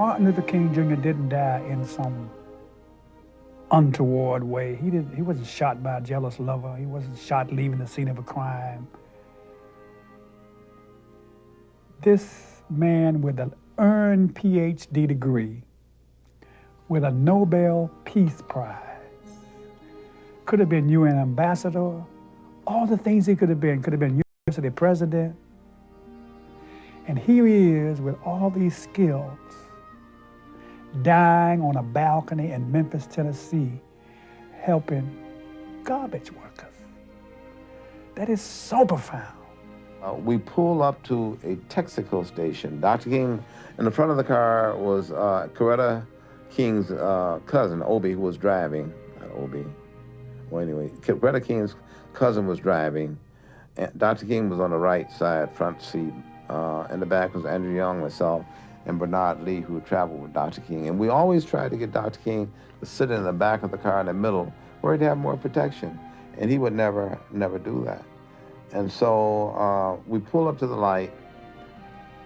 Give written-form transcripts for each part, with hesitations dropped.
Martin Luther King Jr. didn't die in some untoward way. He wasn't shot by a jealous lover. He wasn't shot leaving the scene of a crime. This man with an earned PhD degree, with a Nobel Peace Prize, could have been UN ambassador, all the things he could have been university president. And here he is with all these skills, dying on a balcony in Memphis, Tennessee, helping garbage workers. That is so profound. We pull up to a Texaco station. Dr. King, in the front of the car was Coretta King's cousin, Obie, who was driving. Not Obie. Well, anyway, Coretta King's cousin was driving. And Dr. King was on the right side, front seat. In the back was Andrew Young, myself, and Bernard Lee, who traveled with Dr. King. And we always tried to get Dr. King to sit in the back of the car in the middle, where he'd have more protection. And he would never do that. And so we pull up to the light,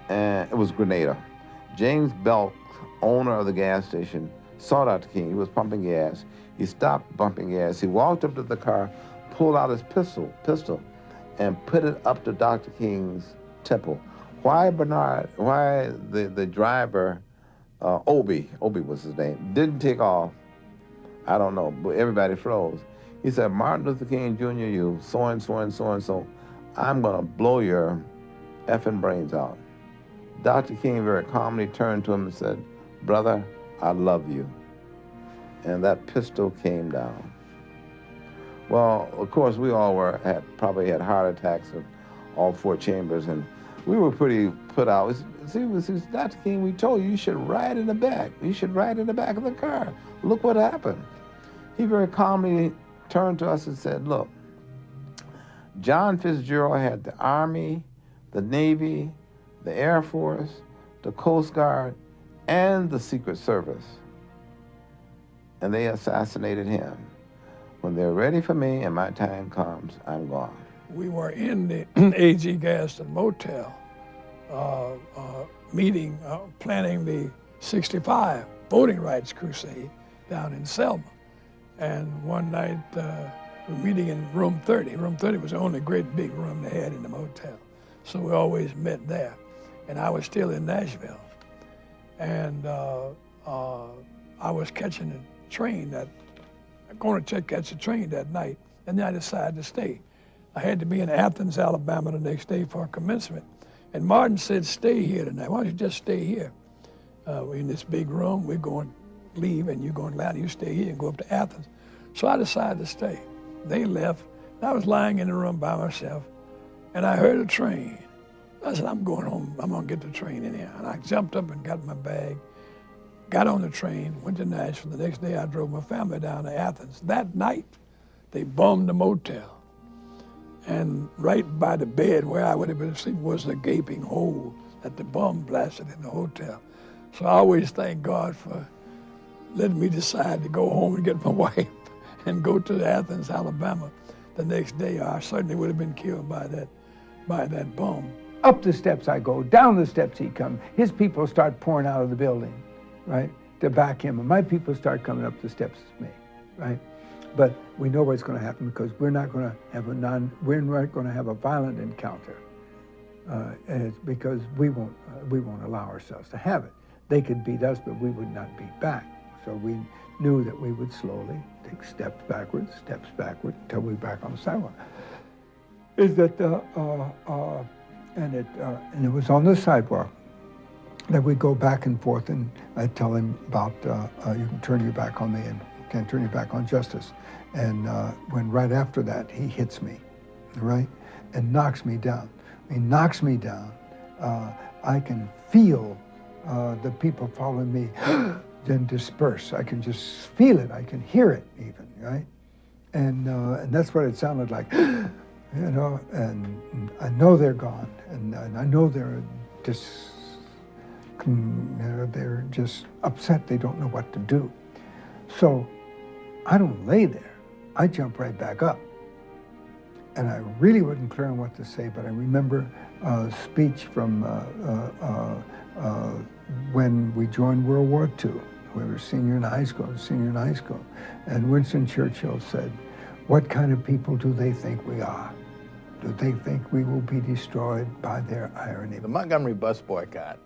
and it was Grenada. James Belk, owner of the gas station, saw Dr. King. He was pumping gas. He stopped pumping gas. He walked up to the car, pulled out his pistol, and put it up to Dr. King's temple. Why the driver, Obie was his name, didn't take off, I don't know, but everybody froze. He said, Martin Luther King Jr., you so-and-so, I'm gonna blow your effing brains out. Dr. King very calmly turned to him and said, brother, I love you. And that pistol came down. Well, of course, we all probably had heart attacks of all four chambers, and we were pretty put out. See, Dr. King, we told you should ride in the back. You should ride in the back of the car. Look what happened. He very calmly turned to us and said, look, John Fitzgerald had the Army, the Navy, the Air Force, the Coast Guard, and the Secret Service. And they assassinated him. When they're ready for me and my time comes, I'm gone. We were in the A.G. Gaston Motel meeting, planning the 65 voting rights crusade down in Selma. And one night, we're meeting in room 30. Room 30 was the only great big room they had in the motel. So we always met there. And I was still in Nashville. And I was catching a train going to catch a train that night, and then I decided to stay. I had to be in Athens, Alabama the next day for commencement. And Martin said, stay here tonight. Why don't you just stay here? We're in this big room, we're going to leave, and you're going to Ladner, you stay here and go up to Athens. So I decided to stay. They left, and I was lying in the room by myself, and I heard a train. I said, I'm going home, I'm gonna get the train in here. And I jumped up and got my bag, got on the train, went to Nashville. The next day I drove my family down to Athens. That night, they bombed the motel. And right by the bed where I would have been asleep was a gaping hole that the bomb blasted in the hotel. So I always thank God for letting me decide to go home and get my wife and go to Athens, Alabama the next day. I certainly would have been killed by that bomb. Up the steps I go, down the steps he comes. His people start pouring out of the building, right, to back him. And my people start coming up the steps with me, right? But we know what's going to happen because we're not going to have a violent encounter, because we won't allow ourselves to have it. They could beat us, but we would not beat back. So we knew that we would slowly take steps backward, until we're back on the sidewalk. Is that and it was on the sidewalk that we go back and forth, and I tell him about you can turn your back on me and you can't turn your back on justice. And when right after that he hits me, right, and knocks me down. He knocks me down. I can feel the people following me then disperse. I can just feel it. I can hear it even, right? And that's what it sounded like, you know. And I know they're gone, and I know they're just upset. They don't know what to do. So I don't lay there. I jump right back up. And I really wasn't clear on what to say, but I remember a speech from When we joined World War II, we were senior in high school, and Winston Churchill said, "What kind of people do they think we are? Do they think we will be destroyed by their irony?" The Montgomery bus boycott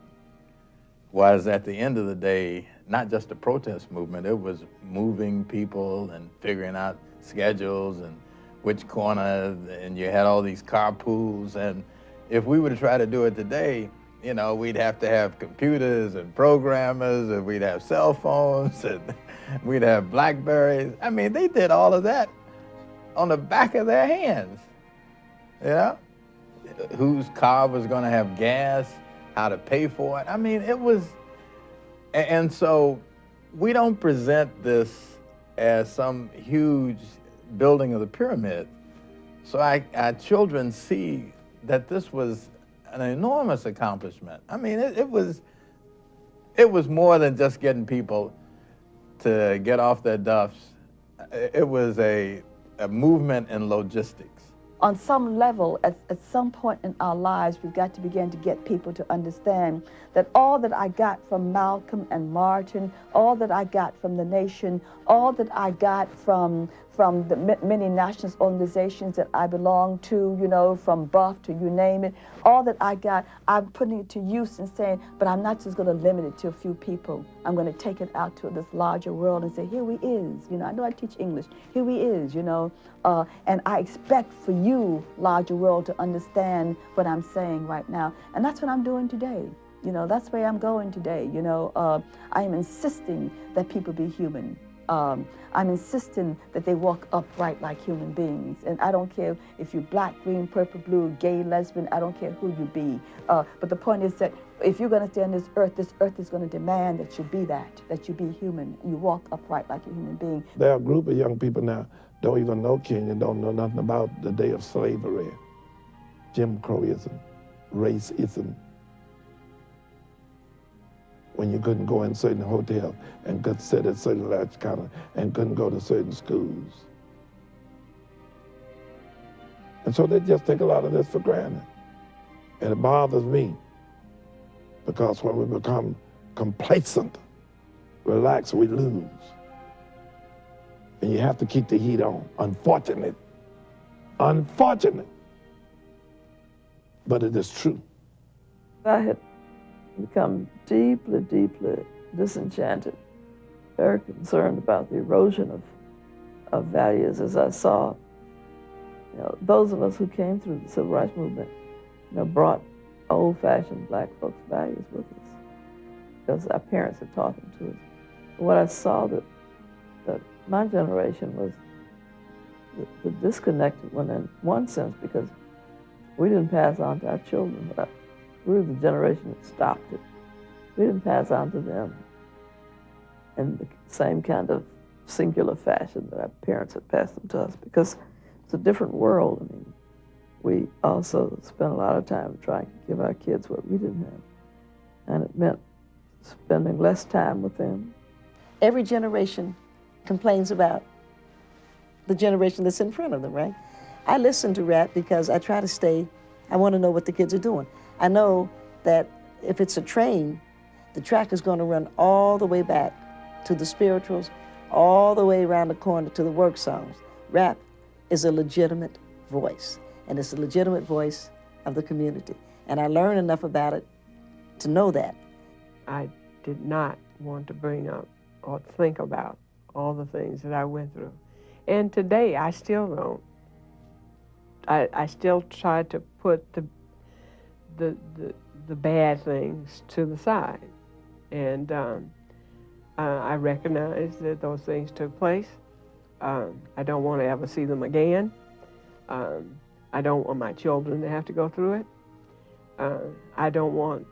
was, at the end of the day, not just a protest movement. It was moving people and figuring out schedules and which corner, and you had all these carpools. And if we were to try to do it today, you know, we'd have to have computers and programmers, and we'd have cell phones, and we'd have Blackberries. I mean, they did all of that on the back of their hands, you know? Whose car was gonna have gas, how to pay for it. I mean, it was, and so we don't present this as some huge building of the pyramid. So our children see that this was an enormous accomplishment. I mean, it was more than just getting people to get off their duffs. It was a movement in logistics. On some level, at some point in our lives, we've got to begin to get people to understand that all that I got from Malcolm and Martin, all that I got from the nation, all that I got from the many nationalist organizations that I belong to, you know, from Buff to you name it, all that I got, I'm putting it to use and saying, but I'm not just going to limit it to a few people. I'm going to take it out to this larger world and say, here we is, you know, I know I teach English, here we is, you know, and I expect for you, larger world, to understand what I'm saying right now. And that's what I'm doing today. You know, that's where I'm going today. You know, I am insisting that people be human. I'm insisting that they walk upright like human beings. And I don't care if you're black, green, purple, blue, gay, lesbian, I don't care who you be. But the point is that if you're going to stay on this earth is going to demand that you be that you be human. You walk upright like a human being. There are a group of young people now don't even know Kenya, don't know nothing about the day of slavery, Jim Crowism, racism. When you couldn't go in certain hotels and could sit at certain large counters and couldn't go to certain schools. And so they just take a lot of this for granted. And it bothers me because when we become complacent, relaxed, we lose. And you have to keep the heat on. Unfortunate. But it is true. I had become deeply, deeply disenchanted, very concerned about the erosion of values as I saw, you know, those of us who came through the Civil Rights Movement, you know, brought old-fashioned black folks' values with us because our parents had taught them to us. But what I saw that my generation was the disconnected one in one sense, because we didn't pass on to our children. We were the generation that stopped it. We didn't pass on to them in the same kind of singular fashion that our parents had passed them to us, because it's a different world. I mean, we also spent a lot of time trying to give our kids what we didn't have, and it meant spending less time with them. Every generation complains about the generation that's in front of them, right? I listen to rap because I try to stay, I want to know what the kids are doing. I know that if it's a train, the track is going to run all the way back to the spirituals, all the way around the corner to the work songs. Rap is a legitimate voice, and it's a legitimate voice of the community. And I learned enough about it to know that. I did not want to bring up or think about all the things that I went through. And today, I still don't. I still try to put the bad things to the side. And I recognize that those things took place. I don't want to ever see them again. I don't want my children to have to go through it. I don't want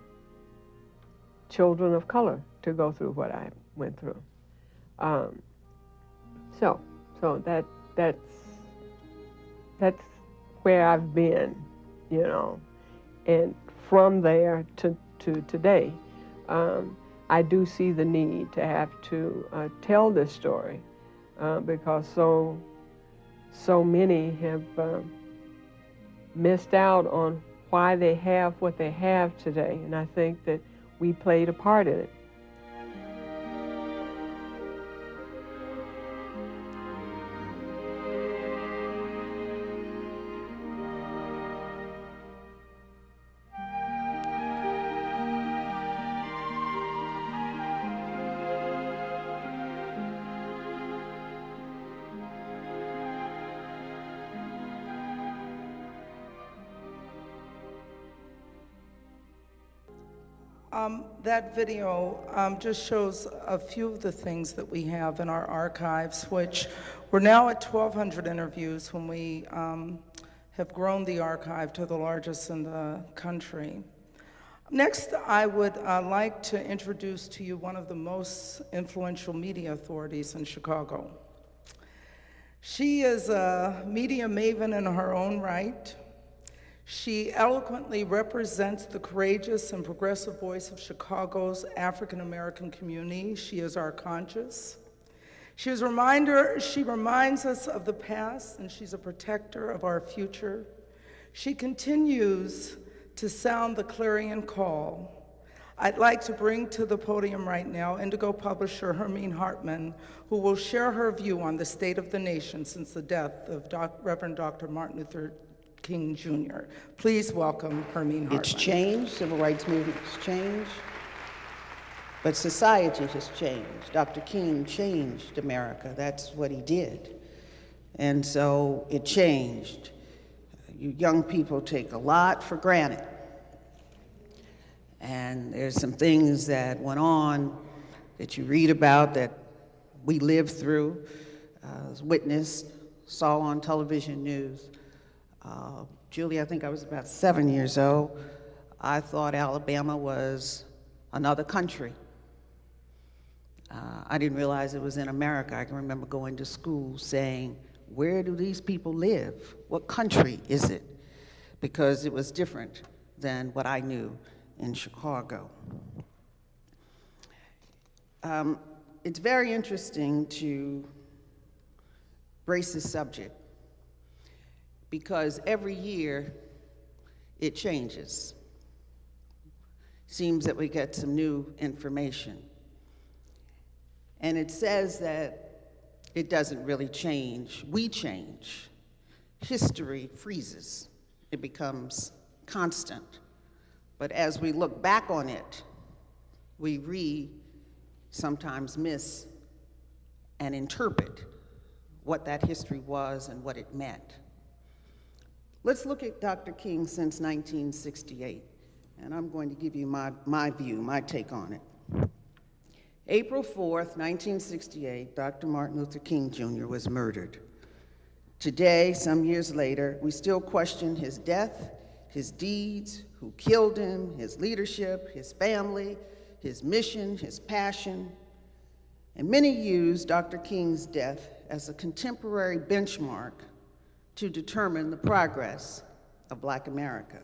children of color to go through what I went through. So that's where I've been, you know. And from there to today, I do see the need to have to tell this story because so many have missed out on why they have what they have today. And I think that we played a part in it. That video just shows a few of the things that we have in our archives, which we're now at 1,200 interviews when we have grown the archive to the largest in the country. Next, I would like to introduce to you one of the most influential media authorities in Chicago. She is a media maven in her own right. She eloquently represents the courageous and progressive voice of Chicago's African-American community. She is our conscience. She reminds us of the past, and she's a protector of our future. She continues to sound the clarion call. I'd like to bring to the podium right now Indigo publisher Hermene Hartman, who will share her view on the state of the nation since the death of Reverend Dr. Martin Luther King Jr. Please welcome Hermene Hartman. It's changed, civil rights movement has changed, but society has changed. Dr. King changed America, that's what he did. And so it changed. You young people take a lot for granted. And there's some things that went on that you read about that we lived through, witnessed, saw on television news. Julie, I think I was about 7 years old. I thought Alabama was another country. I didn't realize it was in America. I can remember going to school saying, where do these people live? What country is it? Because it was different than what I knew in Chicago. It's very interesting to brace this subject, because every year it changes. Seems that we get some new information. And it says that it doesn't really change. We change. History freezes. It becomes constant. But as we look back on it, we sometimes miss and interpret what that history was and what it meant. Let's look at Dr. King since 1968, and I'm going to give you my view, my take on it. April 4th, 1968, Dr. Martin Luther King Jr. was murdered. Today, some years later, we still question his death, his deeds, who killed him, his leadership, his family, his mission, his passion. And many use Dr. King's death as a contemporary benchmark to determine the progress of Black America.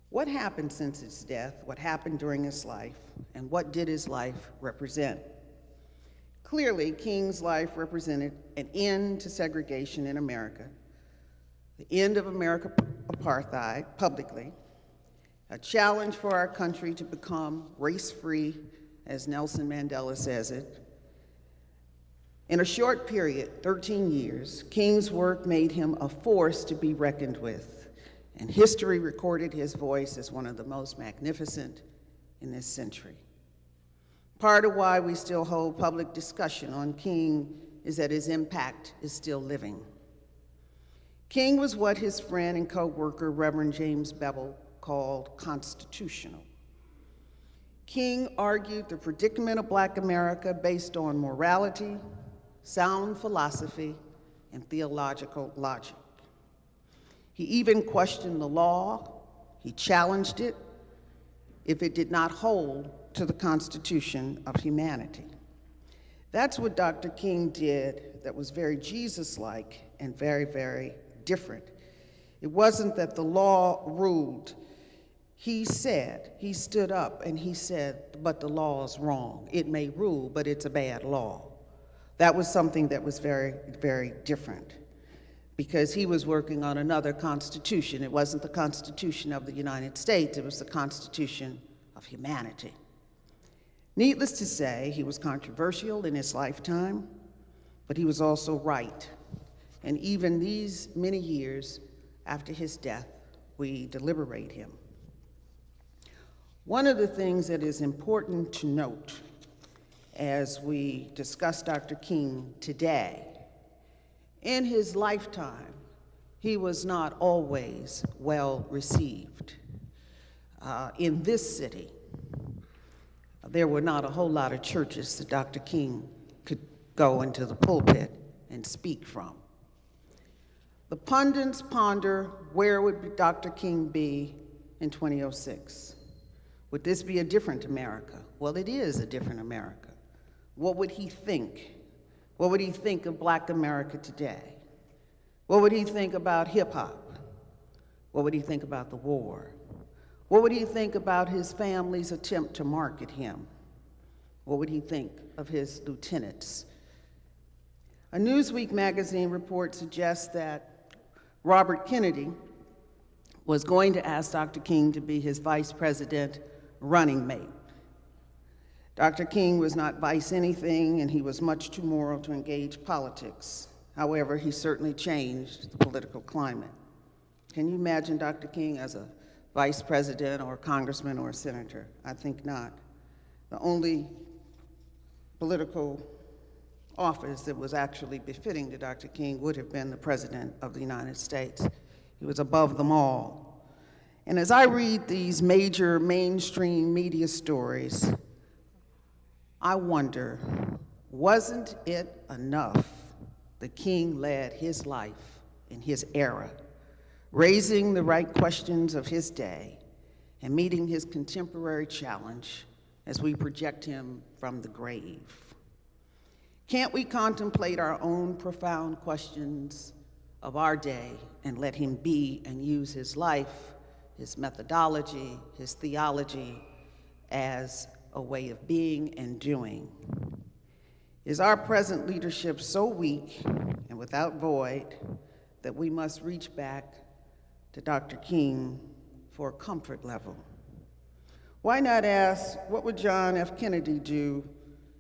What happened since his death? What happened during his life? And what did his life represent? Clearly, King's life represented an end to segregation in America, the end of American apartheid publicly, a challenge for our country to become race-free, as Nelson Mandela says it. In a short period, 13 years, King's work made him a force to be reckoned with, and history recorded his voice as one of the most magnificent in this century. Part of why we still hold public discussion on King is that his impact is still living. King was what his friend and co-worker, Reverend James Bevel, called constitutional. King argued the predicament of Black America based on morality, sound philosophy, and theological logic. He even questioned the law. He challenged it if it did not hold to the constitution of humanity. That's what Dr. King did that was very Jesus-like and very, very different. It wasn't that the law ruled. He stood up and he said, but the law is wrong. It may rule, but it's a bad law. That was something that was very, very different. because he was working on another constitution. It wasn't the Constitution of the United States, it was the Constitution of humanity. Needless to say, he was controversial in his lifetime, but he was also right. And even these many years after his death, we deliberate him. One of the things that is important to note as we discuss Dr. King today, in his lifetime, he was not always well received. In this city, there were not a whole lot of churches that Dr. King could go into the pulpit and speak from. The pundits ponder, where would Dr. King be in 2006? Would this be a different America? Well, it is a different America. What would he think? What would he think of Black America today? What would he think about hip hop? What would he think about the war? What would he think about his family's attempt to market him? What would he think of his lieutenants? A Newsweek magazine report suggests that Robert Kennedy was going to ask Dr. King to be his vice president running mate. Dr. King was not vice anything, and he was much too moral to engage politics. However, he certainly changed the political climate. Can you imagine Dr. King as a vice president or a congressman or a senator? I think not. The only political office that was actually befitting to Dr. King would have been the President of the United States. He was above them all. And as I read these major mainstream media stories, I wonder, wasn't it enough that King led his life in his era, raising the right questions of his day and meeting his contemporary challenge as we project him from the grave? Can't we contemplate our own profound questions of our day and let him be and use his life, his methodology, his theology as a way of being and doing? Is our present leadership so weak and without void that we must reach back to Dr. King for a comfort level? Why not ask, what would John F. Kennedy do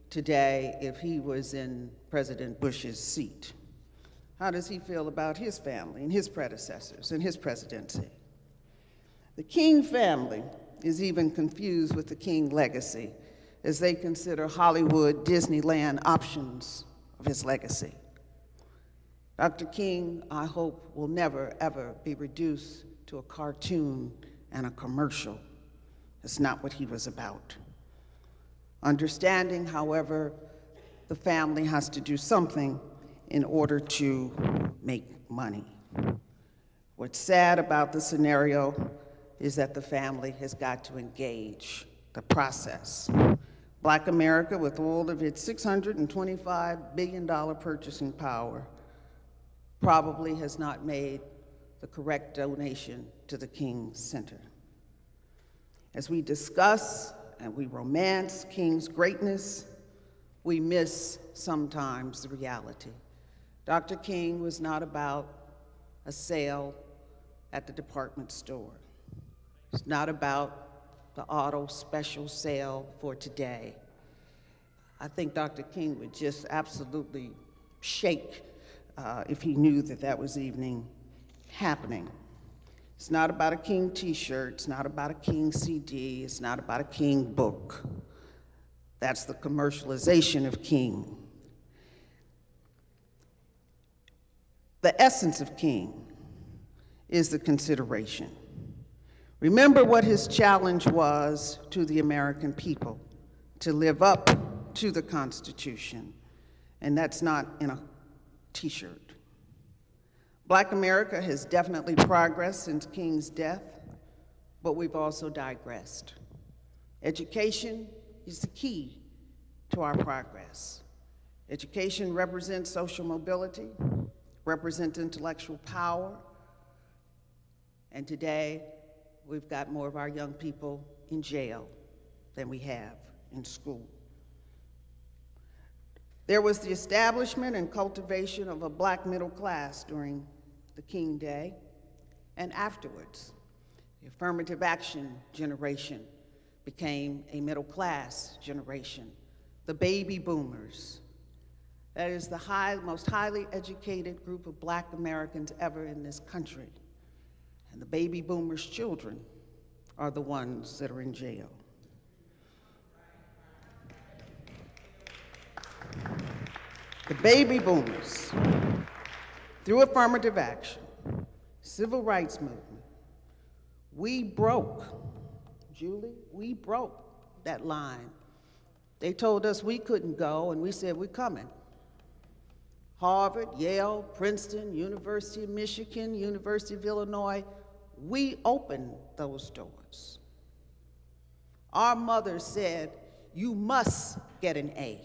today if he was in President Bush's seat? How does he feel about his family and his predecessors and his presidency? The King family is even confused with the King legacy as they consider Hollywood, Disneyland options of his legacy. Dr. King, I hope, will never, ever be reduced to a cartoon and a commercial. That's not what he was about. Understanding, however, the family has to do something in order to make money. What's sad about the scenario is that the family has got to engage the process. Black America, with all of its $625 billion purchasing power, probably has not made the correct donation to the King Center. As we discuss and we romance King's greatness, we miss sometimes the reality. Dr. King was not about a sale at the department store. It's not about the auto special sale for today. I think Dr. King would just absolutely shake if he knew that that was even happening. It's not about a King t-shirt, it's not about a King CD, it's not about a King book. That's the commercialization of King. The essence of King is the consideration. Remember what his challenge was to the American people, to live up to the Constitution, and that's not in a t-shirt. Black America has definitely progressed since King's death, but we've also digressed. Education is the key to our progress. Education represents social mobility, represents intellectual power, and today we've got more of our young people in jail than we have in school. There was the establishment and cultivation of a Black middle class during the King Day, and afterwards, the affirmative action generation became a middle-class generation, the baby boomers. That is the most highly educated group of Black Americans ever in this country. And the baby boomers' children are the ones that are in jail. The baby boomers, through affirmative action, civil rights movement, we broke, Julie, we broke that line. They told us we couldn't go, and we said, we're coming. Harvard, Yale, Princeton, University of Michigan, University of Illinois, we opened those doors. Our mother said, you must get an A.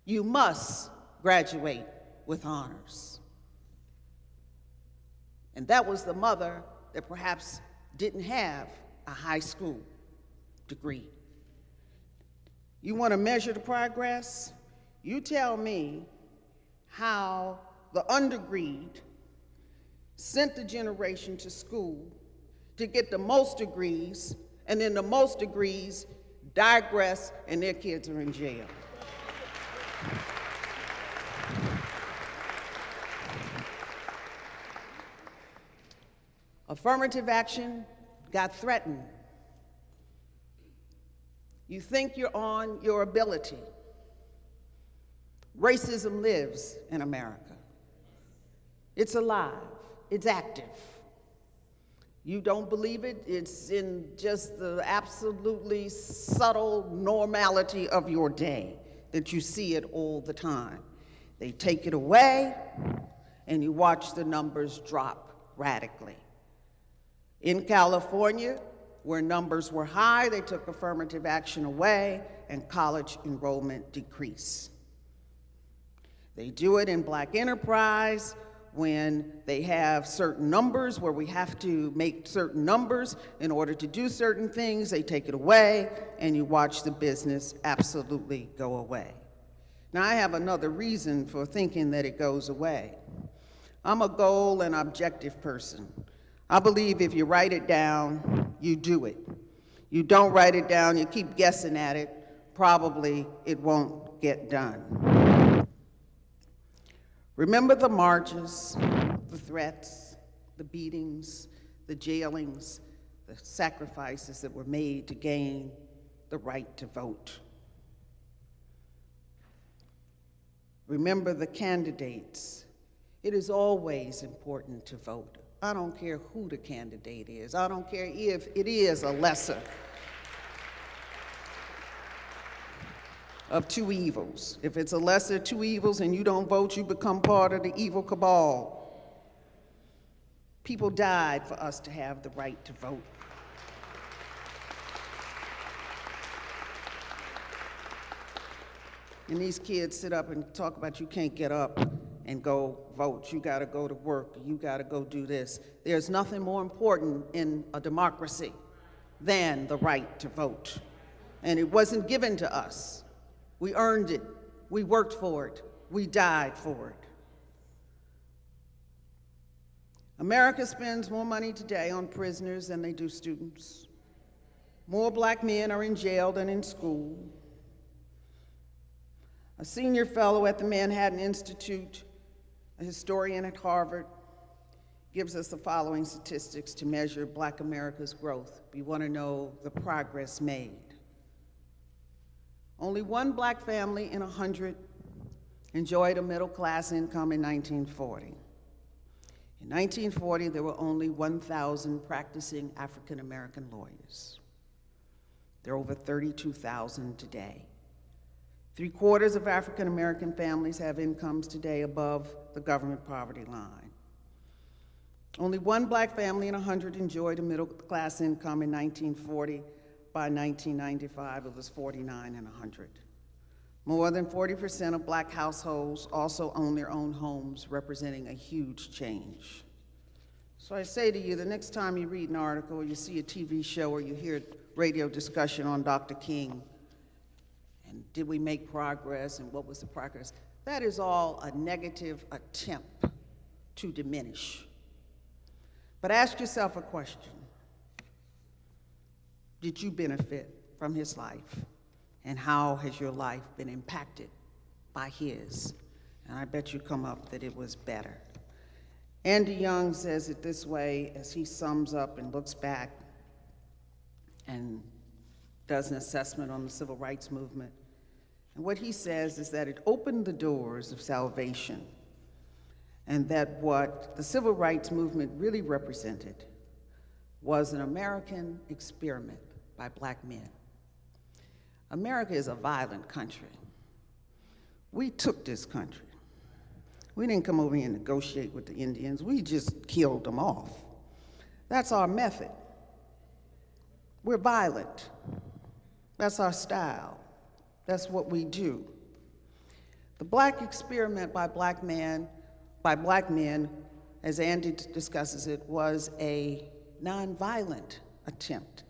You must graduate with honors. And that was the mother that perhaps didn't have a high school degree. You want to measure the progress? You tell me how the undergrad sent the generation to school to get the most degrees, and then the most degrees digress and their kids are in jail. Affirmative action got threatened. You think you're on your ability. Racism lives in America. It's alive, it's active. You don't believe it, it's in just the absolutely subtle normality of your day that you see it all the time. They take it away, and you watch the numbers drop radically. In California, where numbers were high, they took affirmative action away, and college enrollment decreased. They do it in Black enterprise when they have certain numbers where we have to make certain numbers in order to do certain things. They take it away, and you watch the business absolutely go away. Now, I have another reason for thinking that it goes away. I'm a goal and objective person. I believe if you write it down, you do it. You don't write it down, you keep guessing at it, probably it won't get done. Remember the marches, the threats, the beatings, the jailings, the sacrifices that were made to gain the right to vote. Remember the candidates. It is always important to vote. I don't care who the candidate is. I don't care if it is a lesser of two evils. If it's a lesser of two evils and you don't vote, you become part of the evil cabal. People died for us to have the right to vote. And these kids sit up and talk about you can't get up and go vote. You gotta go to work. You gotta go do this. There's nothing more important in a democracy than the right to vote. And it wasn't given to us. We earned it. We worked for it. We died for it. America spends more money today on prisoners than they do students. More Black men are in jail than in school. A senior fellow at the Manhattan Institute, a historian at Harvard, gives us the following statistics to measure Black America's growth. We want to know the progress made. Only one Black family in 100 enjoyed a middle-class income in 1940. In 1940, there were only 1,000 practicing African-American lawyers. There are over 32,000 today. 3/4 of African-American families have incomes today above the government poverty line. Only one Black family in 100 enjoyed a middle-class income in 1940. By 1995, it was 49 in 100. More than 40% of Black households also own their own homes, representing a huge change. So I say to you, the next time you read an article, or you see a TV show, or you hear radio discussion on Dr. King, and did we make progress, and what was the progress? That is all a negative attempt to diminish. But ask yourself a question. Did you benefit from his life? And how has your life been impacted by his? And I bet you come up that it was better. Andy Young says it this way as he sums up and looks back and does an assessment on the civil rights movement. And what he says is that it opened the doors of salvation, and that what the civil rights movement really represented was an American experiment by black men. America is a violent country. We took this country. We didn't come over here and negotiate with the Indians. We just killed them off. That's our method. We're violent. That's our style. That's what we do. The black experiment by black men, as Andy discusses it, was a nonviolent attempt.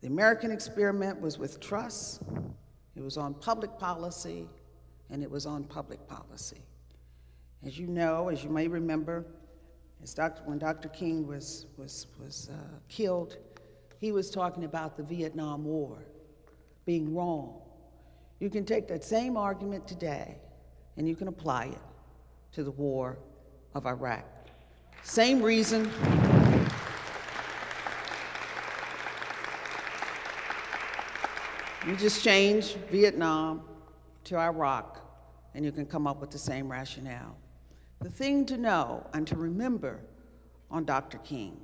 The American experiment was with trust, it was on public policy, and it was on public policy. As you know, as you may remember, when Dr. King was killed, he was talking about the Vietnam War being wrong. You can take that same argument today and you can apply it to the war of Iraq. Same reason. You just change Vietnam to Iraq and you can come up with the same rationale. The thing to know and to remember on Dr. King,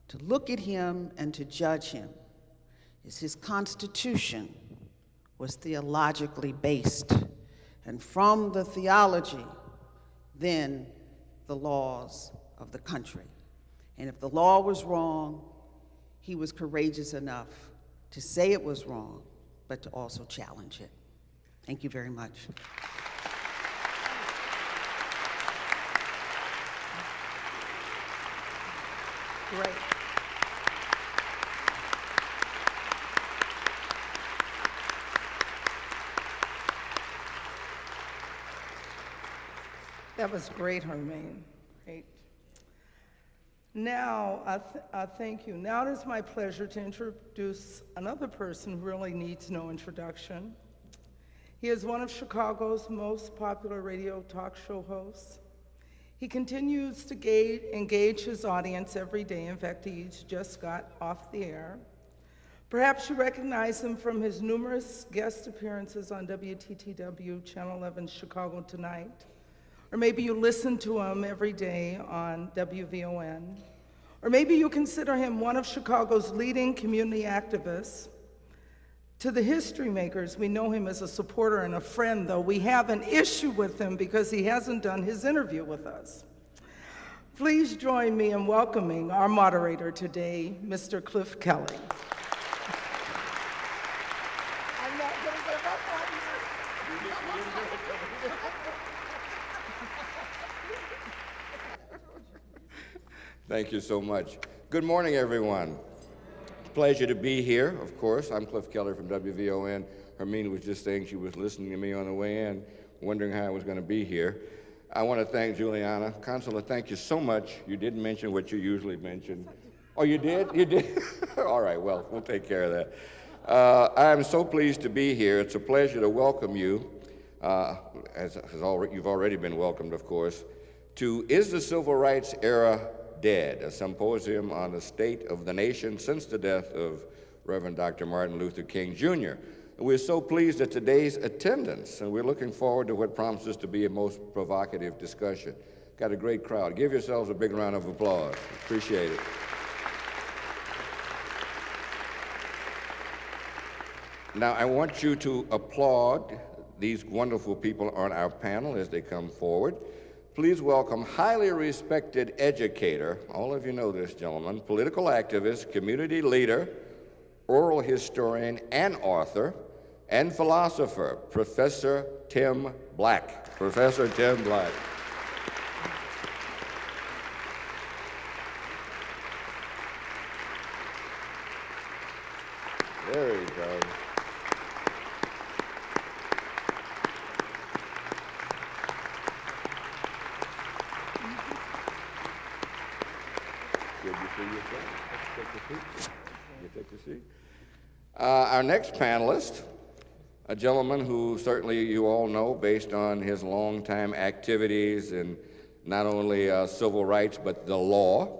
to look at him and to judge him, is his Constitution was theologically based. And from the theology, then the laws of the country. And if the law was wrong, he was courageous enough to say it was wrong, but to also challenge it. Thank you very much. Great. That was great, Hermene. Great. Now, thank you. Now it is my pleasure to introduce another person who really needs no introduction. He is one of Chicago's most popular radio talk show hosts. He continues to engage his audience every day. In fact, he's just got off the air. Perhaps you recognize him from his numerous guest appearances on WTTW Channel 11 Chicago Tonight. Or maybe you listen to him every day on WVON. Or maybe you consider him one of Chicago's leading community activists. To the HistoryMakers, we know him as a supporter and a friend, though we have an issue with him because he hasn't done his interview with us. Please join me in welcoming our moderator today, Mr. Cliff Kelly. I'm not going to give up on you. Thank you so much. Good morning, everyone. Pleasure to be here, of course. I'm Cliff Keller from WVON. Hermene was just saying she was listening to me on the way in, wondering how I was going to be here. I want to thank Julieanna. Consular, thank you so much. You didn't mention what you usually mention. Oh, you did? You did? All right, well, we'll take care of that. I am so pleased to be here. It's a pleasure to welcome you, you've already been welcomed, of course, to Is the Civil Rights Era Dead? A symposium on the state of the nation since the death of Reverend Dr. Martin Luther King, Jr. We're so pleased at today's attendance, and we're looking forward to what promises to be a most provocative discussion. Got a great crowd. Give yourselves a big round of applause. Appreciate it. Now, I want you to applaud these wonderful people on our panel as they come forward. Please welcome highly respected educator, all of you know this gentleman, political activist, community leader, oral historian and author, and philosopher, Professor Tim Black. Professor Tim Black. There he goes. Our next panelist, a gentleman who certainly you all know based on his longtime activities in not only civil rights but the law,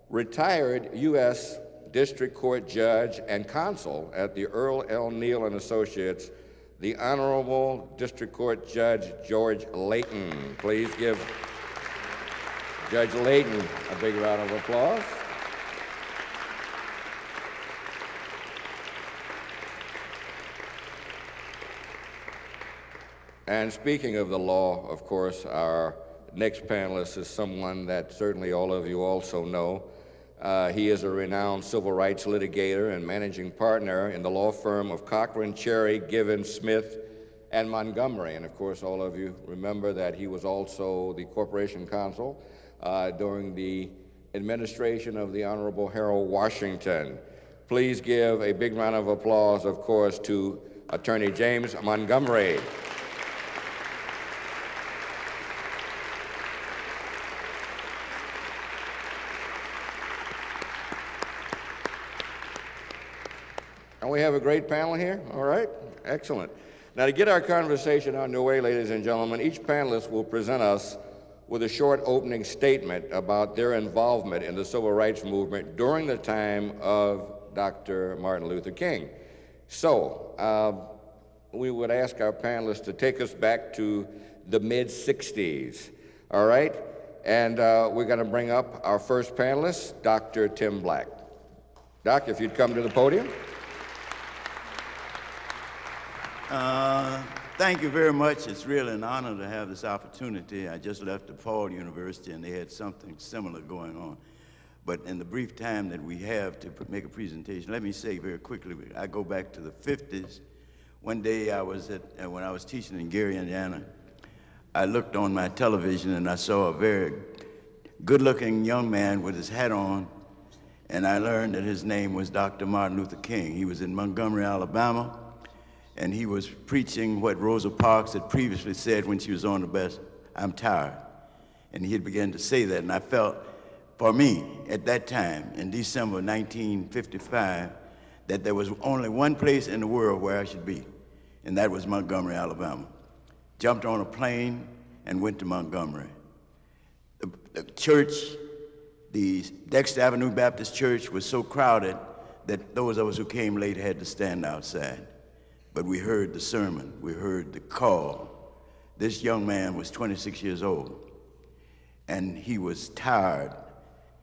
retired U.S. District Court Judge and Consul at the Earl L. Neal and Associates, the Honorable District Court Judge George Leighton. Please give Judge Leighton a big round of applause. And speaking of the law, of course, our next panelist is someone that certainly all of you also know. He is a renowned civil rights litigator and managing partner in the law firm of Cochran, Cherry, Given, Smith, and Montgomery. And of course, all of you remember that he was also the corporation counsel during the administration of the Honorable Harold Washington. Please give a big round of applause, of course, to Attorney James Montgomery. And we have a great panel here, all right? Excellent. Now, to get our conversation underway, ladies and gentlemen, each panelist will present us with a short opening statement about their involvement in the civil rights movement during the time of Dr. Martin Luther King. So, we would ask our panelists to take us back to the mid-'60s, all right? And we're going to bring up our first panelist, Dr. Tim Black. Doc, if you'd come to the podium. Thank you very much. It's really an honor to have this opportunity. I just left DePaul University and they had something similar going on. But in the brief time that we have to make a presentation, let me say very quickly, I go back to the 50s. One day I was when I was teaching in Gary, Indiana, I looked on my television and I saw a very good-looking young man with his hat on, and I learned that his name was Dr. Martin Luther King. He was in Montgomery, Alabama, and he was preaching what Rosa Parks had previously said when she was on the bus, "I'm tired." And he had begun to say that, and I felt, for me, at that time, in December 1955, that there was only one place in the world where I should be, and that was Montgomery, Alabama. Jumped on a plane and went to Montgomery. The church, the Dexter Avenue Baptist Church, was so crowded that those of us who came late had to stand outside. But we heard the sermon, we heard the call. This young man was 26 years old, and he was tired,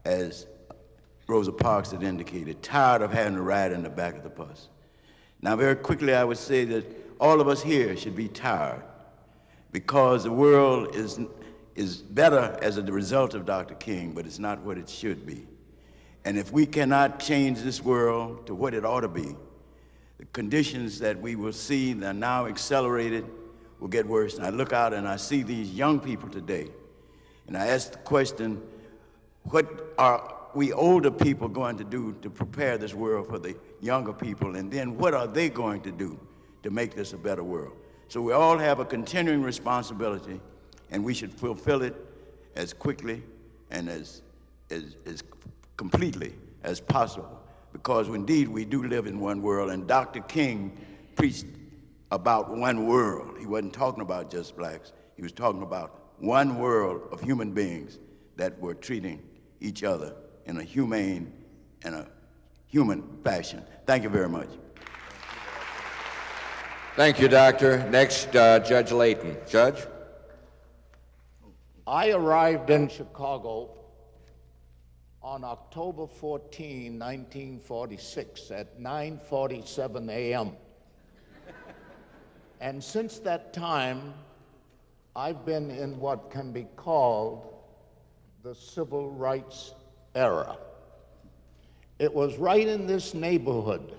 as Rosa Parks had indicated, tired of having to ride in the back of the bus. Now, very quickly, I would say that all of us here should be tired, because the world is better as a result of Dr. King, but it's not what it should be. And if we cannot change this world to what it ought to be, the conditions that we will see that are now accelerated will get worse. And I look out and I see these young people today, and I ask the question, what are we older people going to do to prepare this world for the younger people? And then what are they going to do to make this a better world? So we all have a continuing responsibility, and we should fulfill it as quickly and as completely as possible. Because indeed we do live in one world, and Dr. King preached about one world. He wasn't talking about just blacks. He was talking about one world of human beings that were treating each other in a humane and a human fashion. Thank you very much. Thank you, Doctor. Next, Judge Leighton. Judge? I arrived in Chicago on October 14, 1946 at 9:47 a.m. And since that time, I've been in what can be called the civil rights era. It was right in this neighborhood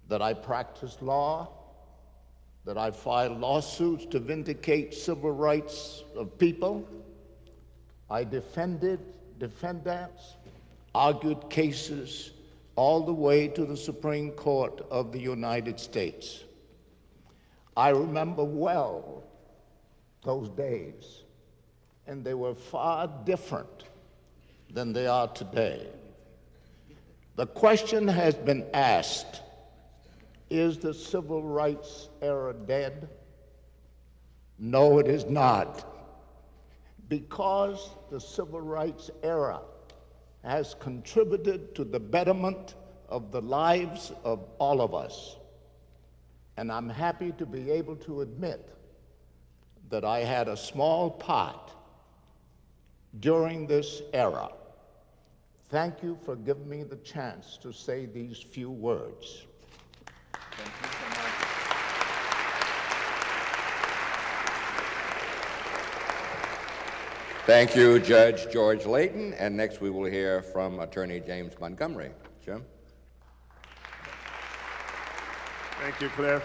that I practiced law, that I filed lawsuits to vindicate civil rights of people. I defended defendants, argued cases all the way to the Supreme Court of the United States. I remember well those days, and they were far different than they are today. The question has been asked, is the civil rights era dead? No, it is not. Because the civil rights era has contributed to the betterment of the lives of all of us. And I'm happy to be able to admit that I had a small part during this era. Thank you for giving me the chance to say these few words. Thank you so much. Thank you, Judge George Leighton. And next we will hear from Attorney James Montgomery. Jim? Thank you, Cliff.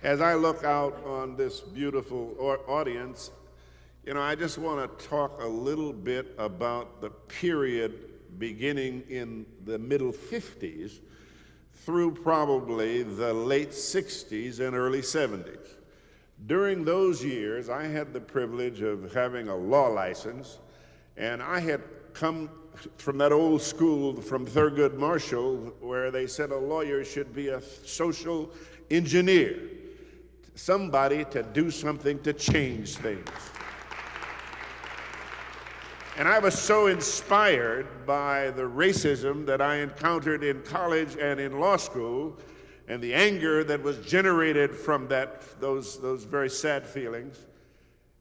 As I look out on this beautiful audience, you know, I just want to talk a little bit about the period beginning in the middle 50s through probably the late 60s and early 70s. During those years, I had the privilege of having a law license, and I had come from that old school from Thurgood Marshall where they said a lawyer should be a social engineer, somebody to do something to change things. And I was so inspired by the racism that I encountered in college and in law school, and the anger that was generated from those very sad feelings.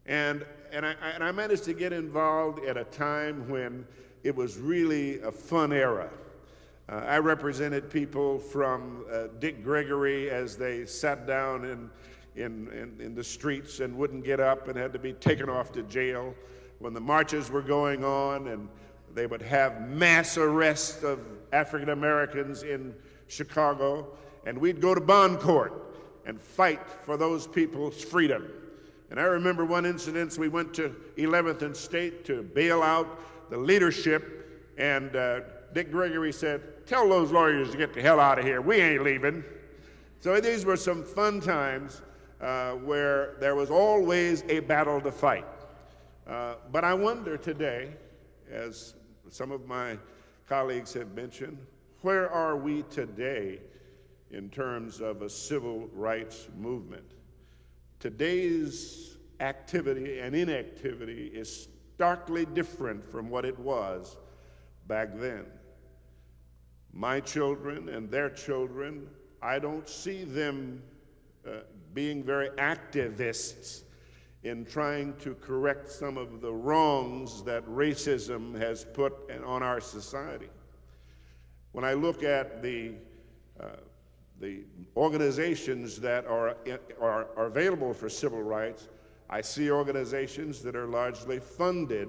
And I managed to get involved at a time when it was really a fun era. I represented people from Dick Gregory as they sat down in the streets and wouldn't get up and had to be taken off to jail when the marches were going on, and they would have mass arrests of African Americans in Chicago, and we'd go to bond court and fight for those people's freedom. And I remember one incident, we went to 11th and State to bail out the leadership, and Dick Gregory said, "Tell those lawyers to get the hell out of here, we ain't leaving." So these were some fun times where there was always a battle to fight. But I wonder today, as some of my colleagues have mentioned, where are we today in terms of a civil rights movement? Today's activity and inactivity is starkly different from what it was back then. My children and their children, I don't see them being very activists in trying to correct some of the wrongs that racism has put on our society. When I look at the organizations that are available for civil rights, I see organizations that are largely funded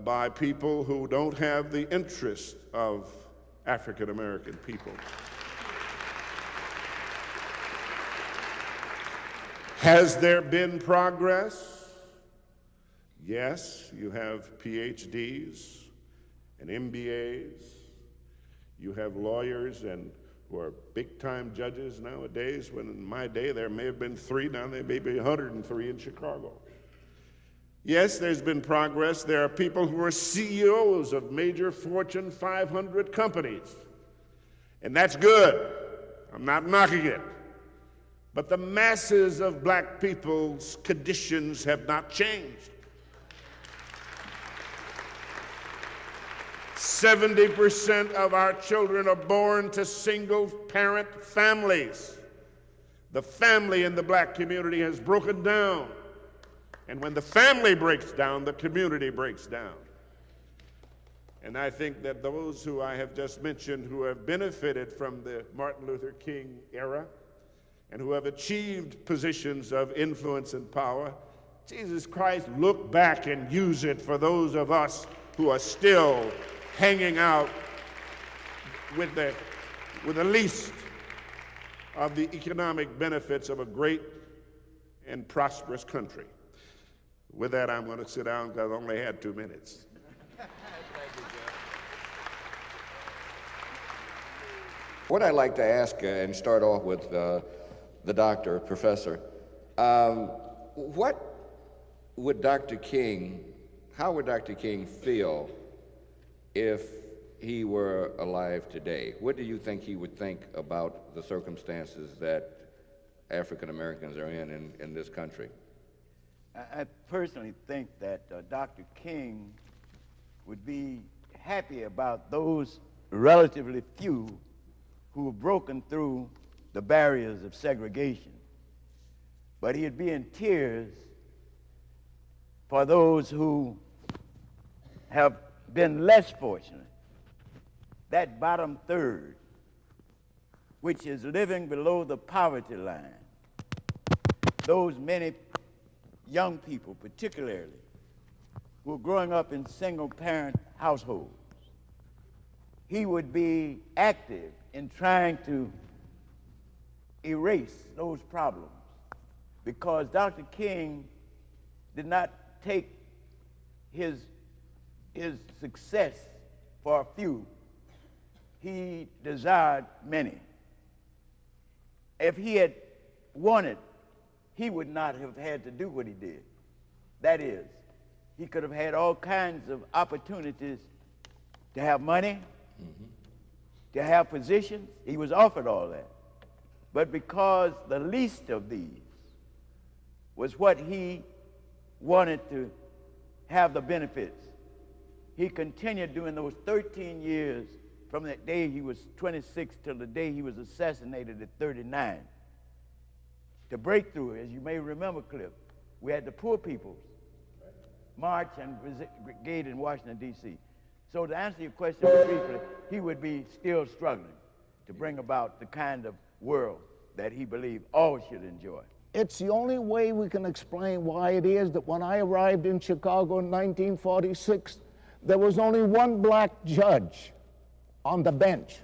by people who don't have the interest of African American people. Has there been progress? Yes, you have PhDs and MBAs. You have lawyers who are big-time judges nowadays, when in my day there may have been 3, now there may be 103 in Chicago. Yes, there's been progress. There are people who are CEOs of major Fortune 500 companies, and that's good. I'm not knocking it. But the masses of black people's conditions have not changed. 70% of our children are born to single-parent families. The family in the black community has broken down. And when the family breaks down, the community breaks down. And I think that those who I have just mentioned who have benefited from the Martin Luther King era and who have achieved positions of influence and power, Jesus Christ, look back and use it for those of us who are still hanging out with the least of the economic benefits of a great and prosperous country. With that, I'm going to sit down because I only had 2 minutes. What I'd like to ask and start off with the doctor, professor, what would Dr. King how would Dr. King feel if he were alive today? What do you think he would think about the circumstances that African Americans are in this country? I personally think that Dr. King would be happy about those relatively few who have broken through the barriers of segregation. But he'd be in tears for those who have been less fortunate. That bottom third, which is living below the poverty line. Those many young people, particularly, who are growing up in single-parent households. He would be active in trying to erase those problems, because Dr. King did not take his success for a few. He desired many. If he had wanted, he would not have had to do what he did. That is, he could have had all kinds of opportunities to have money, to have positions. He was offered all that. But because the least of these was what he wanted to have the benefits, he continued during those 13 years from the day he was 26 till the day he was assassinated at 39 to break through. As you may remember, Cliff, we had the Poor People's March and Brigade in Washington, D.C. So to answer your question briefly, he would be still struggling to bring about the kind of world that he believed all should enjoy. It's the only way we can explain why it is that when I arrived in Chicago in 1946, there was only one black judge on the bench.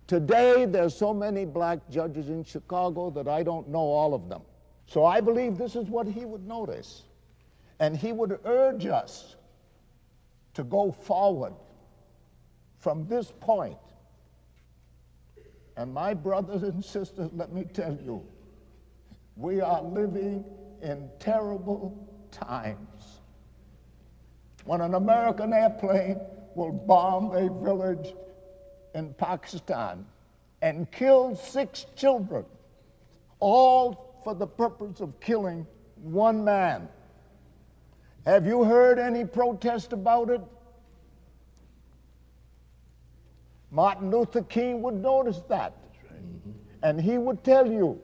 Today, there's so many black judges in Chicago that I don't know all of them. So I believe this is what he would notice. And he would urge us to go forward from this point. And my brothers and sisters, let me tell you, we are living in terrible times. When an American airplane will bomb a village in Pakistan and kill 6 children, all for the purpose of killing one man. Have you heard any protest about it? Martin Luther King would notice that. And he would tell you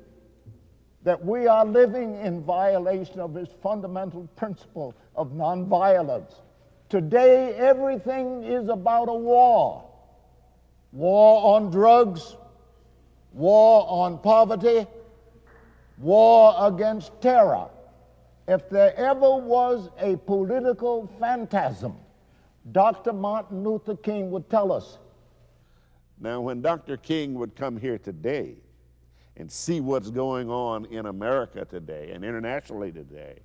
that we are living in violation of his fundamental principle of nonviolence. Today, everything is about a war. War on drugs, war on poverty, war against terror. If there ever was a political phantasm, Dr. Martin Luther King would tell us. Now, when Dr. King would come here today and see what's going on in America today and internationally today,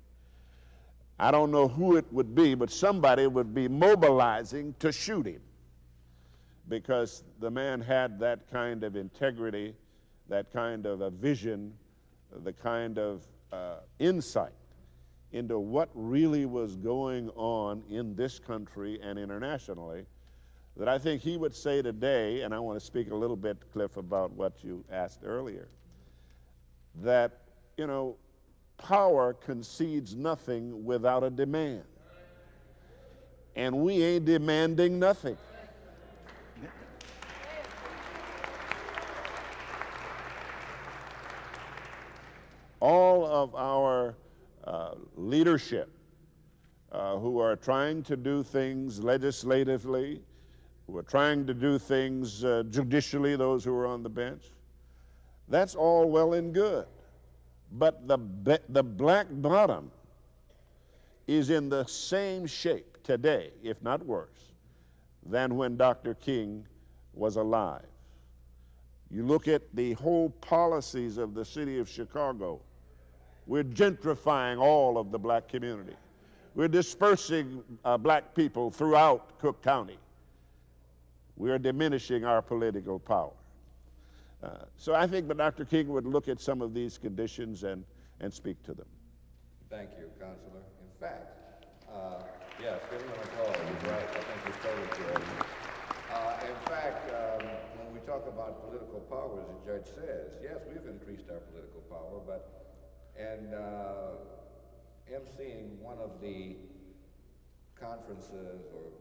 I don't know who it would be, but somebody would be mobilizing to shoot him, because the man had that kind of integrity, that kind of a vision, the kind of insight into what really was going on in this country and internationally, that I think he would say today, and I want to speak a little bit, Cliff, about what you asked earlier, that, you know, power concedes nothing without a demand. And we ain't demanding nothing. All of our leadership who are trying to do things legislatively, who are trying to do things judicially, those who are on the bench, that's all well and good. But the black bottom is in the same shape today, if not worse, than when Dr. King was alive. You look at the whole policies of the city of Chicago. We're gentrifying all of the black community. We're dispersing black people throughout Cook County. We're diminishing our political power. So I think that Dr. King would look at some of these conditions and speak to them. Thank you, Counselor. In fact, Yes, give him an applause. He's right. I think he's totally correct. In fact, when we talk about political power, as the judge says, yes, we've increased our political power, and emceeing one of the conferences or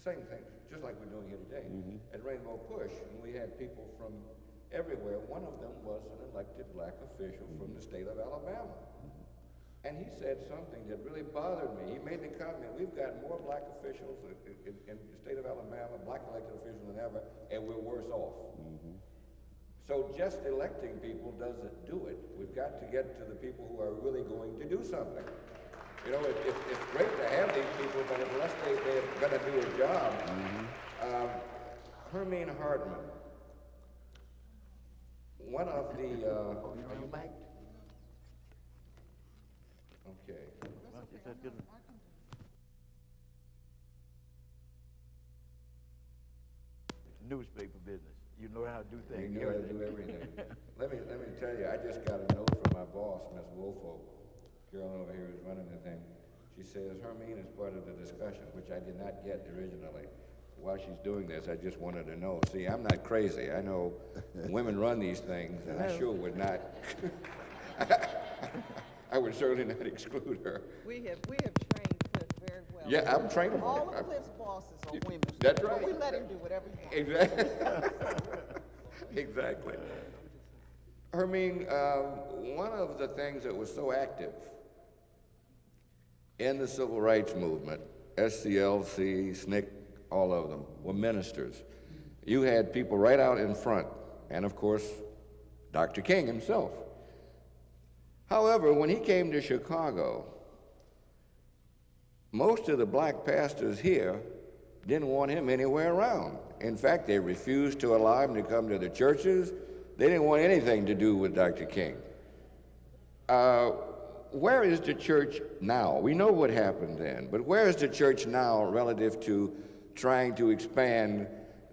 same thing, just like we're doing here today, at Rainbow Push, and we had people from everywhere. One of them was an elected black official from the state of Alabama. And he said something that really bothered me. He made the comment, we've got more black officials in the state of Alabama, black elected officials than ever, and we're worse off. So just electing people doesn't do it. We've got to get to the people who are really going to do something. You know, it's great to have these people, but unless they're going to do a job. Hermene Hartman, one of the, are you mic'd? Okay. Newspaper business. You know how to do things. You know how to do everything. let me tell you, I just got a note from my boss, Miss Wolfo, girl over here who's running the thing. She says, Hermene is part of the discussion, which I did not get originally. While she's doing this, I just wanted to know. See, I'm not crazy. I know women run these things, and I sure would not. I would certainly not exclude her. We have trained Cliff very well. Yeah, I'm trainable. All of Cliff's bosses are women. That's right. We let him do whatever he wants. Exactly. Exactly. Hermene, one of the things that was so active in the civil rights movement, SCLC, SNCC, all of them, were ministers. You had people right out in front, and of course, Dr. King himself. However, when he came to Chicago, most of the black pastors here didn't want him anywhere around. In fact, they refused to allow him to come to the churches. They didn't want anything to do with Dr. King. Where is the church now? We know what happened then, but where is the church now relative to trying to expand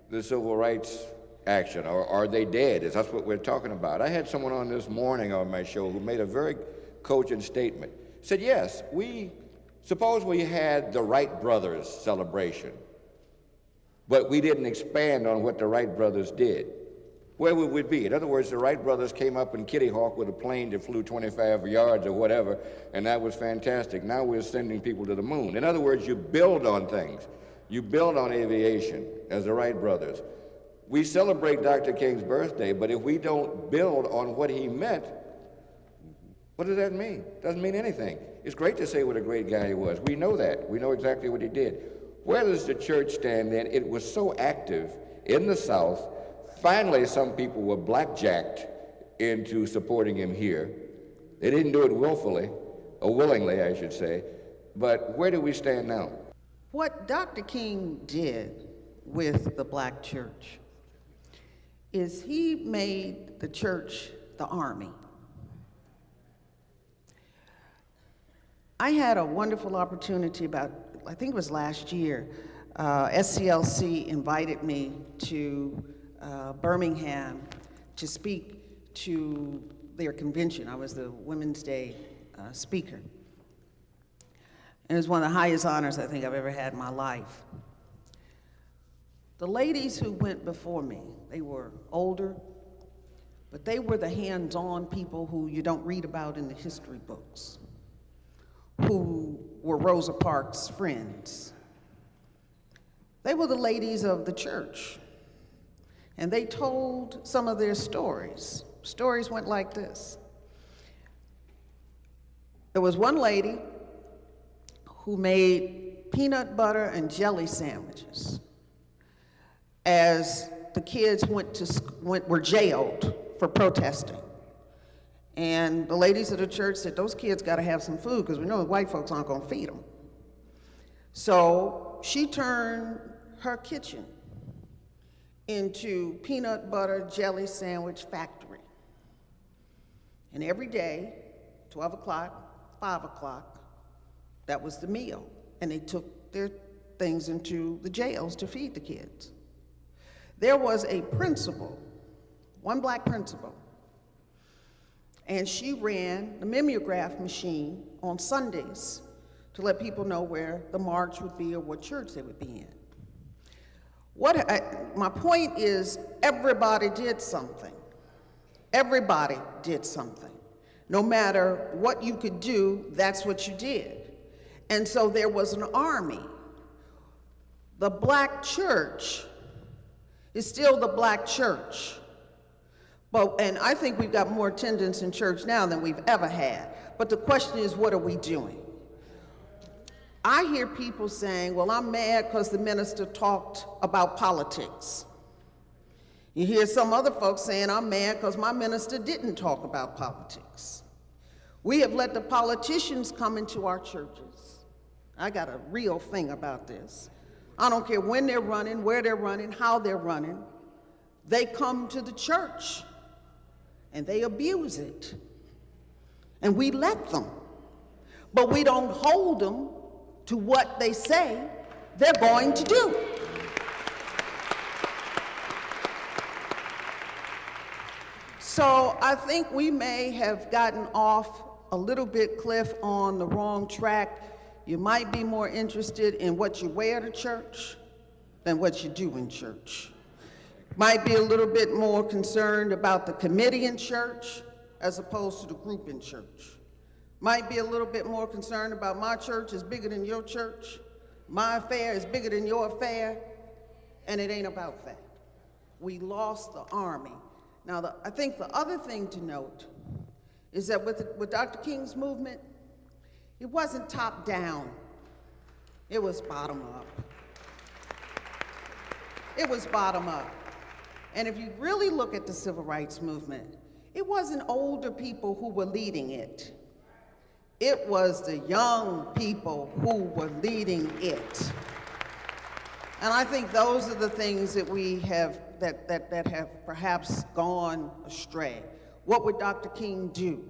the civil rights action? Or are they dead? That's what we're talking about. I had someone on this morning on my show who made a very cogent statement. Said, yes, suppose we had the Wright brothers celebration, but we didn't expand on what the Wright brothers did. Where would we be? In other words, the Wright brothers came up in Kitty Hawk with a plane that flew 25 yards or whatever, and that was fantastic. Now we're sending people to the moon. In other words, you build on things. You build on aviation, as the Wright brothers. We celebrate Dr. King's birthday, but if we don't build on what he meant, what does that mean? Doesn't mean anything. It's great to say what a great guy he was. We know that. We know exactly what he did. Where does the church stand then? It was so active in the South. Finally, some people were blackjacked into supporting him here. They didn't do it willfully, or willingly, I should say. But where do we stand now? What Dr. King did with the black church is he made the church the army. I had a wonderful opportunity I think it was last year, SCLC invited me to Birmingham to speak to their convention. I was the Women's Day speaker. And it was one of the highest honors I think I've ever had in my life. The ladies who went before me, they were older, but they were the hands-on people who you don't read about in the history books, who were Rosa Parks' friends. They were the ladies of the church, and they told some of their stories. Stories went like this. There was one lady who made peanut butter and jelly sandwiches as the kids were jailed for protesting. And the ladies of the church said, those kids gotta have some food because we know the white folks aren't gonna feed them. So she turned her kitchen into peanut butter jelly sandwich factory. And every day, 12 o'clock, 5 o'clock, that was the meal. And they took their things into the jails to feed the kids. There was a principal, one black principal, and she ran the mimeograph machine on Sundays to let people know where the march would be or what church they would be in. My point is, everybody did something. Everybody did something. No matter what you could do, that's what you did. And so there was an army. The black church is still the black church. And I think we've got more attendance in church now than we've ever had. But the question is, what are we doing? I hear people saying, well, I'm mad because the minister talked about politics. You hear some other folks saying, I'm mad because my minister didn't talk about politics. We have let the politicians come into our churches. I got a real thing about this. I don't care when they're running, where they're running, how they're running. They come to the church and they abuse it. And we let them. But we don't hold them to what they say they're going to do. So I think we may have gotten off a little bit, Cliff, on the wrong track. You might be more interested in what you wear to church than what you do in church. Might be a little bit more concerned about the committee in church as opposed to the group in church. Might be a little bit more concerned about my church is bigger than your church, my affair is bigger than your affair, and it ain't about that. We lost the army. Now, I think the other thing to note is that with Dr. King's movement, it wasn't top down, it was bottom up. It was bottom up. And if you really look at the civil rights movement, it wasn't older people who were leading it. It was the young people who were leading it. And I think those are the things that we have, that have perhaps gone astray. What would Dr. King do?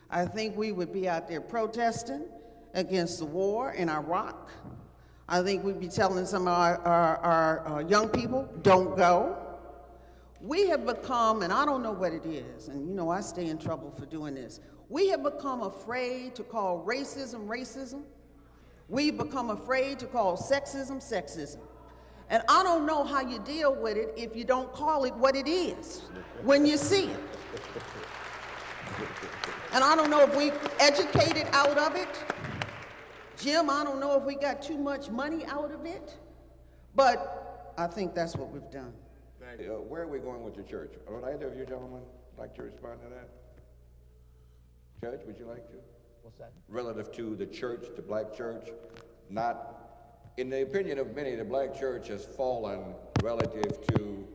I think we would be out there protesting against the war in Iraq. I think we'd be telling some of our young people, don't go. We have become, and I don't know what it is, and you know I stay in trouble for doing this, we have become afraid to call racism, racism. We've become afraid to call sexism, sexism. And I don't know how you deal with it if you don't call it what it is when you see it. And I don't know if we educated out of it. Jim, I don't know if we got too much money out of it, but I think that's what we've done. Where are we going with the church? Would either of you gentlemen like to respond to that? Judge, would you like to? What's that? Relative to the church, the black church, in the opinion of many, the black church has fallen relative to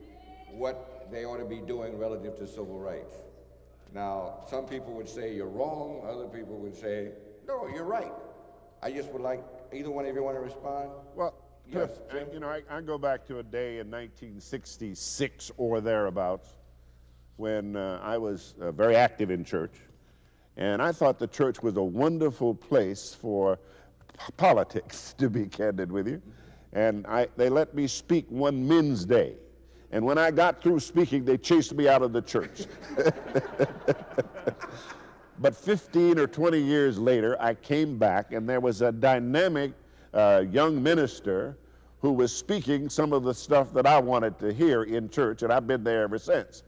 what they ought to be doing relative to civil rights. Now, some people would say you're wrong, other people would say, no, you're right. I just would like, either one of you want to respond? Well, yes, Cliff, you know, I go back to a day in 1966 or thereabouts when I was very active in church. And I thought the church was a wonderful place for politics, to be candid with you. And they let me speak one men's day. And when I got through speaking, they chased me out of the church. But 15 or 20 years later, I came back, and there was a dynamic young minister who was speaking some of the stuff that I wanted to hear in church, and I've been there ever since.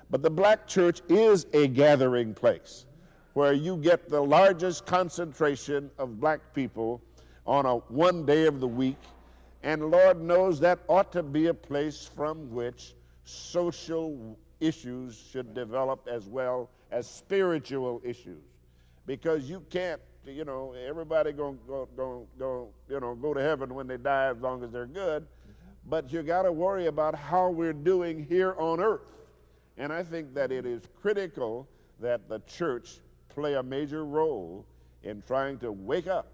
But the black church is a gathering place where you get the largest concentration of black people on one day of the week, and Lord knows that ought to be a place from which social issues should develop as well as spiritual issues, because you can't, you know, everybody go to heaven when they die as long as they're good, but you got to worry about how we're doing here on earth. And I think that it is critical that the church play a major role in trying to wake up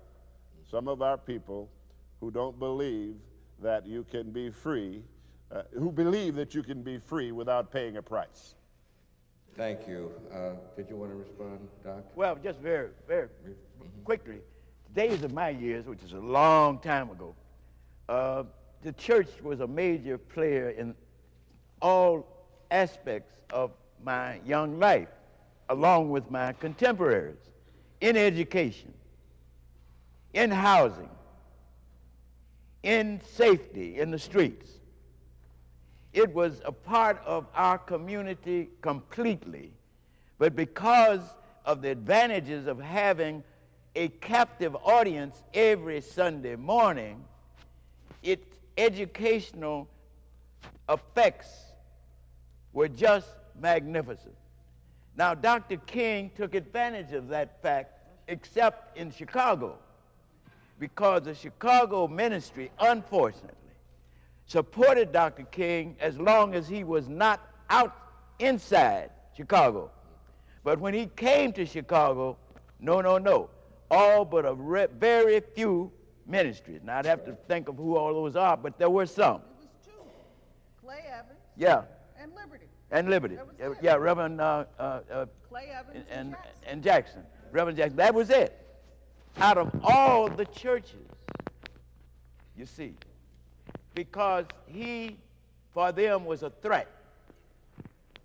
some of our people who don't believe that you can be free, who believe that you can be free without paying a price. Thank you. Did you want to respond, Doc? Well, just very, very quickly, days of my years, which is a long time ago, the church was a major player in all aspects of my young life, along with my contemporaries, in education, in housing, in safety in the streets. It was a part of our community completely, but because of the advantages of having a captive audience every Sunday morning, its educational effects were just magnificent. Now, Dr. King took advantage of that fact, except in Chicago, because the Chicago ministry, unfortunately, supported Dr. King as long as he was not inside Chicago. But when he came to Chicago, no. All but very few ministries. Now, I'd have to think of who all those are, but there were some. It was two. Clay Evans. Yeah. And Liberty. And Liberty. Yeah, Reverend Clay Evans and Jackson. Reverend Jackson. That was it. Out of all the churches, you see, because he, for them, was a threat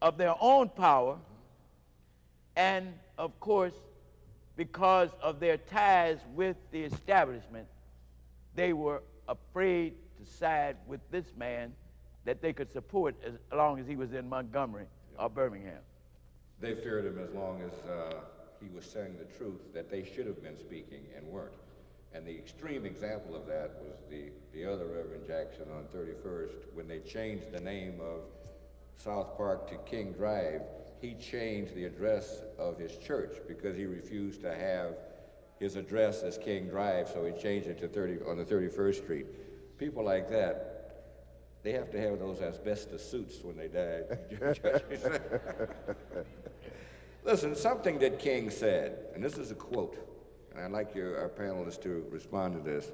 of their own power, and of course, because of their ties with the establishment, they were afraid to side with this man that they could support as long as he was in Montgomery or Birmingham. They feared him as long as he was saying the truth that they should have been speaking and weren't. And the extreme example of that was the other Reverend Jackson on 31st, when they changed the name of South Park to King Drive. He changed the address of his church because he refused to have his address as King Drive, so he changed it to on the 31st Street. People like that, they have to have those asbestos suits when they die. Listen, something that King said, and this is a quote, and I'd like our panelists to respond to this.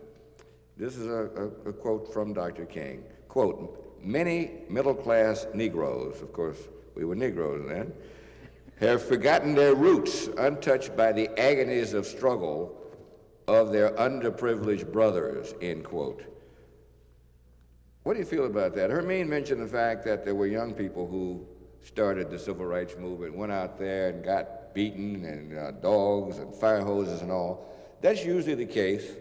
This is a quote from Dr. King. Quote, "Many middle-class Negroes," of course, we were Negroes then, "have forgotten their roots, untouched by the agonies of struggle of their underprivileged brothers," end quote. What do you feel about that? Hermene mentioned the fact that there were young people who started the civil rights movement, went out there and got beaten, and dogs and fire hoses and all. That's usually the case.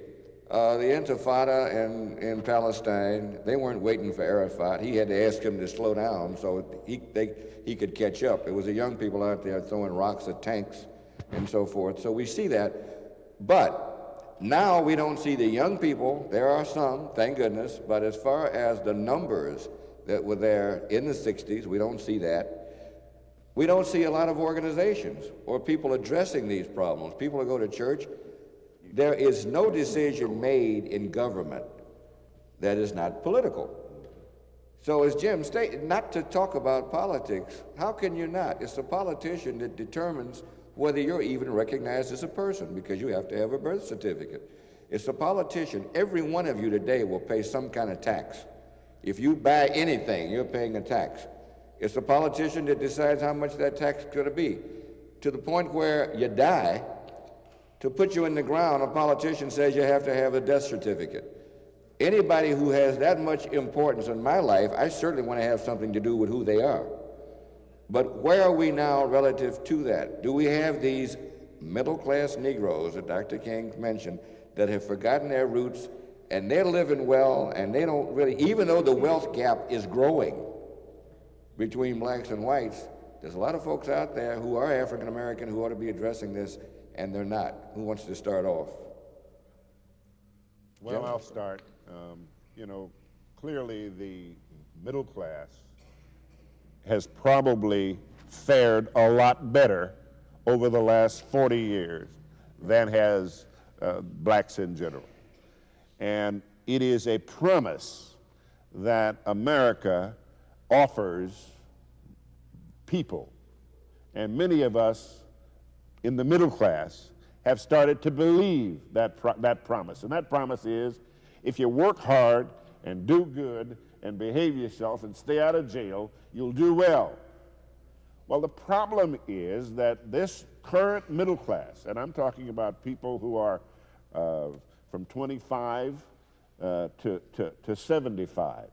The Intifada in Palestine, they weren't waiting for Arafat. He had to ask him to slow down so he could catch up. It was the young people out there throwing rocks at tanks and so forth. So we see that. But now we don't see the young people. There are some, thank goodness. But as far as the numbers that were there in the 60s, we don't see that. We don't see a lot of organizations or people addressing these problems. People who go to church, there is no decision made in government that is not political. So as Jim stated, not to talk about politics, how can you not? It's the politician that determines whether you're even recognized as a person, because you have to have a birth certificate. It's the politician. Every one of you today will pay some kind of tax. If you buy anything, you're paying a tax. It's the politician that decides how much that tax is going to be. To the point where you die, to put you in the ground, a politician says you have to have a death certificate. Anybody who has that much importance in my life, I certainly want to have something to do with who they are. But where are we now relative to that? Do we have these middle-class Negroes that Dr. King mentioned that have forgotten their roots, and they're living well, and they don't really, even though the wealth gap is growing between blacks and whites, there's a lot of folks out there who are African American who ought to be addressing this, and they're not. Who wants to start off? Well, I'll start. Clearly the middle class has probably fared a lot better over the last 40 years than has blacks in general. And it is a promise that America offers people, and many of us in the middle class have started to believe that promise. And that promise is, if you work hard and do good and behave yourself and stay out of jail, you'll do well. Well, the problem is that this current middle class, and I'm talking about people who are from 25 to 75,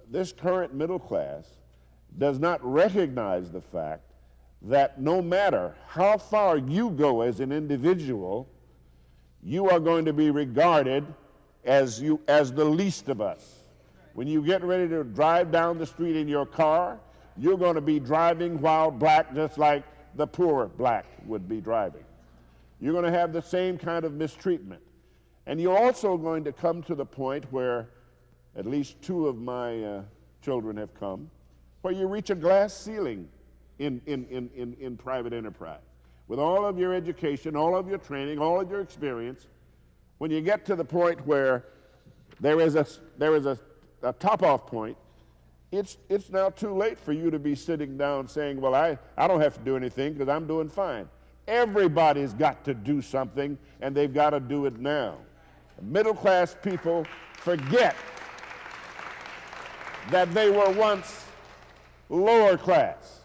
this current middle class does not recognize the fact that no matter how far you go as an individual, you are going to be regarded as the least of us. When you get ready to drive down the street in your car, you're going to be driving while black, just like the poor black would be driving. You're going to have the same kind of mistreatment. And you're also going to come to the point where, at least 2 of my children have come, where you reach a glass ceiling in private enterprise. With all of your education, all of your training, all of your experience, when you get to the point where there is a top-off point, it's now too late for you to be sitting down saying, well, I don't have to do anything because I'm doing fine. Everybody's got to do something, and they've got to do it now. Middle-class people forget that they were once lower class.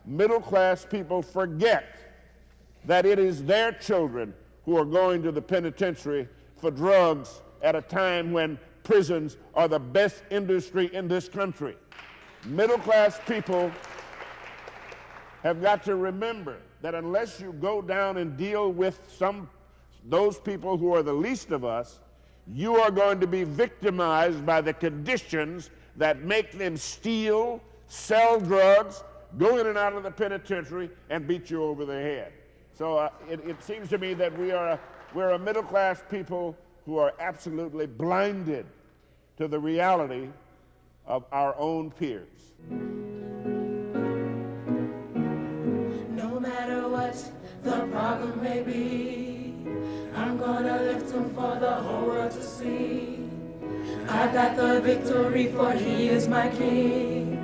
Middle-class people forget that it is their children who are going to the penitentiary for drugs at a time when prisons are the best industry in this country. Middle-class people have got to remember that unless you go down and deal with those people who are the least of us, you are going to be victimized by the conditions that make them steal, sell drugs, go in and out of the penitentiary, and beat you over the head. So it seems to me that we're a middle-class people who are absolutely blinded to the reality of our own peers. No matter what the problem may be, I'm gonna lift him for the whole world to see. I got the victory, for he is my king.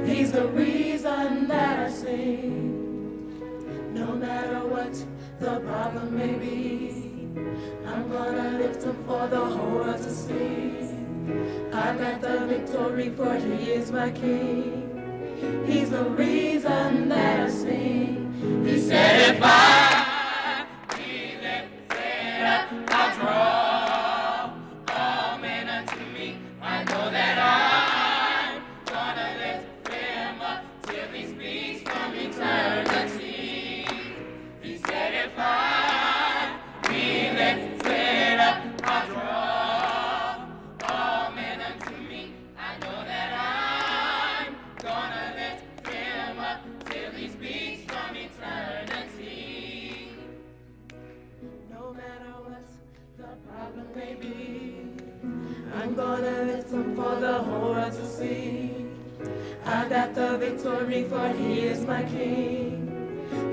He's the reason that I sing. No matter what the problem may be, I'm gonna lift him for the whole world to see. I got the victory, for he is my king. He's the reason that I sing. He said if I be lifted up, I'll draw all men unto me. I know that I'm gonna lift him up till he speaks from eternity. He said if I be lifted up, I'll draw. I'm gonna lift him for the whole world to see. I got the victory, for he is my king.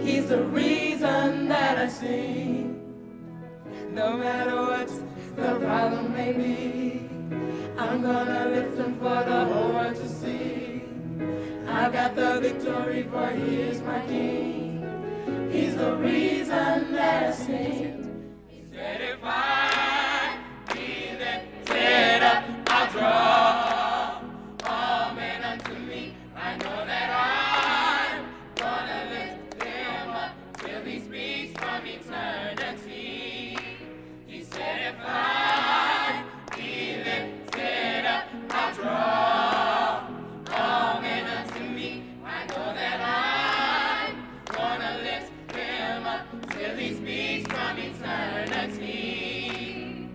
He's the reason that I sing. No matter what the problem may be, I'm gonna lift him for the whole world to see. I got the victory, for he is my king. He's the reason that I sing. He said if I be lifted up, I'll draw all men unto me. I know that I'm gonna lift him up till he speaks from eternity. He said if I be lifted up, I'll draw all men unto me. I know that I'm gonna lift him up till he speaks from eternity.